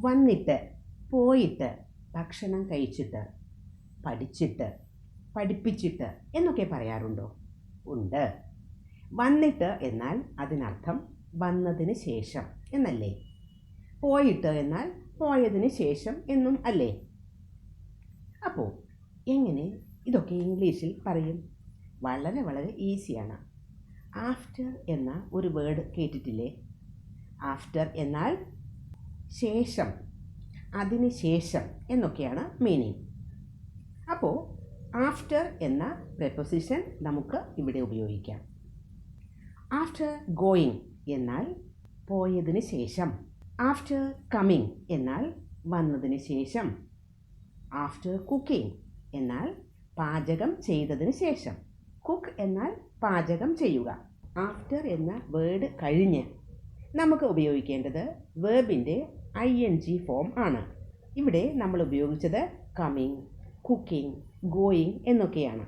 വന്നിട്ട്, പോയിട്ട്, ഭക്ഷണം കഴിച്ചിട്ട്, പഠിച്ചിട്ട്, പഠിപ്പിച്ചിട്ട് എന്നൊക്കെ പറയാറുണ്ടോ? ഉണ്ട്. വന്നിട്ട് എന്നാൽ അതിനർത്ഥം വന്നതിന് ശേഷം എന്നല്ലേ? പോയിട്ട് എന്നാൽ പോയതിന് ശേഷം എന്നും അല്ലേ? അപ്പോൾ എങ്ങനെ ഇതൊക്കെ ഇംഗ്ലീഷിൽ പറയും? വളരെ വളരെ ഈസിയാണ്. ആഫ്റ്റർ എന്ന ഒരു വേർഡ് കേട്ടിട്ടില്ലേ? ആഫ്റ്റർ എന്നാൽ ശേഷം, അതിന് ശേഷം എന്നൊക്കെയാണ് മീനിങ്. അപ്പോൾ ആഫ്റ്റർ എന്ന പ്രെപ്പോസിഷൻ നമുക്ക് ഇവിടെ ഉപയോഗിക്കാം. ആഫ്റ്റർ ഗോയിങ് എന്നാൽ പോയതിന് ശേഷം. ആഫ്റ്റർ കമ്മിങ് എന്നാൽ വന്നതിന് ശേഷം. ആഫ്റ്റർ കുക്കിംഗ് എന്നാൽ പാചകം ചെയ്തതിന് ശേഷം. കുക്ക് എന്നാൽ പാചകം ചെയ്യുക. ആഫ്റ്റർ എന്ന വേർഡ് കഴിഞ്ഞ് നമുക്ക് ഉപയോഗിക്കേണ്ടത് വേർബിൻ്റെ ING ഫോം ആണ്. ഇവിടെ നമ്മൾ ഉപയോഗിച്ചത് കമ്മിങ്, കുക്കിംഗ്, ഗോയിങ് എന്നൊക്കെയാണ്.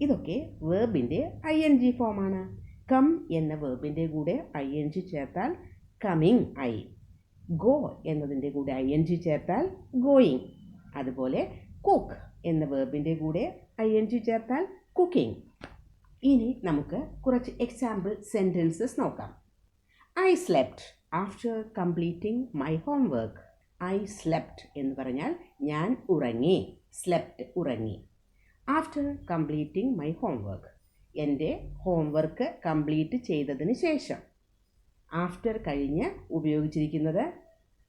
ഇതൊക്കെ വേർബിൻ്റെ ING ഫോമാണ്. കം എന്ന വേർബിൻ്റെ കൂടെ ING ചേർത്താൽ കമ്മിങ് ആയി. ഗോ എന്നതിൻ്റെ കൂടെ ING ചേർത്താൽ ഗോയിങ്. അതുപോലെ കുക്ക് എന്ന വേർബിൻ്റെ കൂടെ ING ചേർത്താൽ കുക്കിംഗ്. ഇനി നമുക്ക് കുറച്ച് എക്സാമ്പിൾ സെൻറ്റൻസസ് നോക്കാം. I slept after completing my homework. I slept എന്ന് പറഞ്ഞാൽ ഞാൻ ഉറങ്ങി. സ്ലെപ്റ്റ് ഉറങ്ങി. ആഫ്റ്റർ കംപ്ലീറ്റിംഗ് മൈ ഹോംവർക്ക് എൻ്റെ ഹോംവർക്ക് കംപ്ലീറ്റ് ചെയ്തതിന് ശേഷം. ആഫ്റ്റർ കഴിഞ്ഞ് ഉപയോഗിച്ചിരിക്കുന്നത്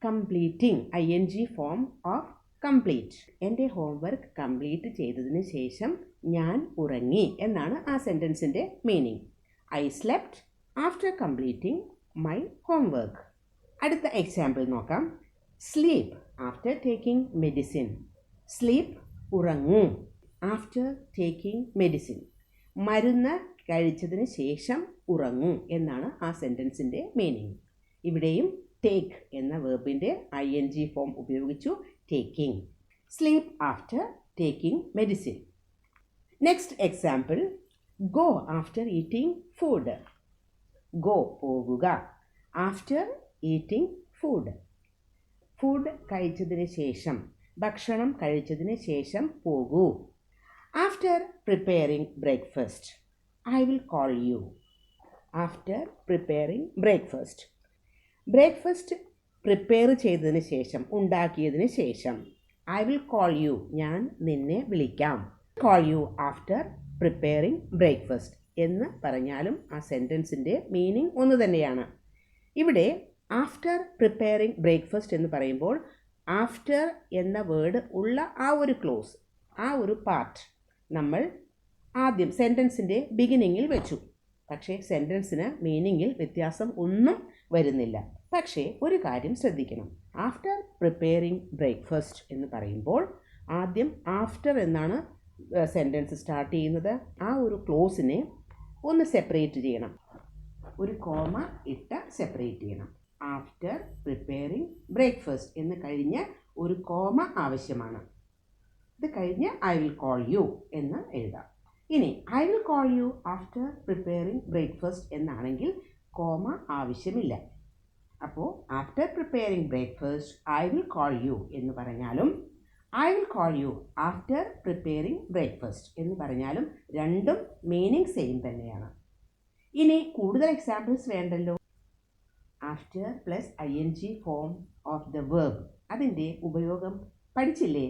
completing ING form of complete. എൻ്റെ ഹോംവർക്ക് കംപ്ലീറ്റ് ചെയ്തതിന് ശേഷം ഞാൻ ഉറങ്ങി എന്നാണ് ആ സെൻറ്റൻസിൻ്റെ meaning. I slept after completing my homework. അടുത്ത എക്സാമ്പിൾ നോക്കാം. Sleep after taking medicine. Sleep ഉറങ്ങൂ. ആഫ്റ്റർ ടേക്കിംഗ് മെഡിസിൻ മരുന്ന് കഴിച്ചതിന് ശേഷം ഉറങ്ങൂ എന്നാണ് ആ സെൻറ്റൻസിൻ്റെ മീനിങ്. ഇവിടെയും ടേക്ക് എന്ന വേർബിൻ്റെ ING ഫോം ഉപയോഗിച്ചു. Taking. Sleep after taking medicine. Next example. Go after eating food. Go പോകുക. ആഫ്റ്റർ ഈറ്റിംഗ് ഫുഡ് ഫുഡ് കഴിച്ചതിന് ശേഷം, ഭക്ഷണം കഴിച്ചതിന് ശേഷം പോകൂ. After preparing breakfast I will call you. After preparing breakfast breakfast prepare ചെയ്തതിന് ശേഷം, ഉണ്ടാക്കിയതിന് ശേഷം. ഐ വിൽ കോൾ യു ഞാൻ നിന്നെ വിളിക്കാം. Call you after preparing breakfast എന്ന് പറഞ്ഞാലും ആ സെൻറ്റൻസിൻ്റെ മീനിങ് ഒന്ന് തന്നെയാണ്. ഇവിടെ ആഫ്റ്റർ പ്രിപ്പയറിംഗ് ബ്രേക്ക്ഫാസ്റ്റ് എന്ന് പറയുമ്പോൾ ആഫ്റ്റർ എന്ന വേർഡ് ഉള്ള ആ ഒരു ക്ലോസ്, ആ ഒരു പാർട്ട് നമ്മൾ ആദ്യം സെൻറ്റൻസിൻ്റെ ബിഗിനിങ്ങിൽ വെച്ചു. പക്ഷേ സെൻറ്റൻസിന് മീനിങ്ങിൽ വ്യത്യാസം ഒന്നും വരുന്നില്ല. പക്ഷേ ഒരു കാര്യം ശ്രദ്ധിക്കണം. ആഫ്റ്റർ പ്രിപ്പയറിംഗ് ബ്രേക്ക്ഫാസ്റ്റ് എന്ന് പറയുമ്പോൾ ആദ്യം ആഫ്റ്റർ എന്നാണ് സെൻറ്റൻസ് സ്റ്റാർട്ട് ചെയ്യുന്നത്. ആ ഒരു ക്ലോസിനെ ഒന്ന് സെപ്പറേറ്റ് ചെയ്യണം. ഒരു കോമ ഇട്ട് സെപ്പറേറ്റ് ചെയ്യണം. ആഫ്റ്റർ പ്രിപ്പയറിംഗ് ബ്രേക്ക്ഫാസ്റ്റ് എന്ന് കഴിഞ്ഞ് ഒരു കോമ ആവശ്യമാണ്. ഇത് കഴിഞ്ഞ് ഐ വിൽ കോൾ യു എന്ന് എഴുതാം. ഇനി I will call you after preparing breakfast എന്നാണെങ്കിൽ കോമ ആവശ്യമില്ല. അപ്പോൾ after preparing breakfast I will call you എന്ന് പറഞ്ഞാലും I will call you after preparing breakfast എന്ന് പറഞ്ഞാലും രണ്ടും മീനിങ് സെയിം തന്നെയാണ്. ഇനി കൂടുതൽ എക്സാമ്പിൾസ് വേണ്ടല്ലോ. After plus ING form of the verb അതിൻ്റെ ഉപയോഗം പഠിച്ചില്ലേ?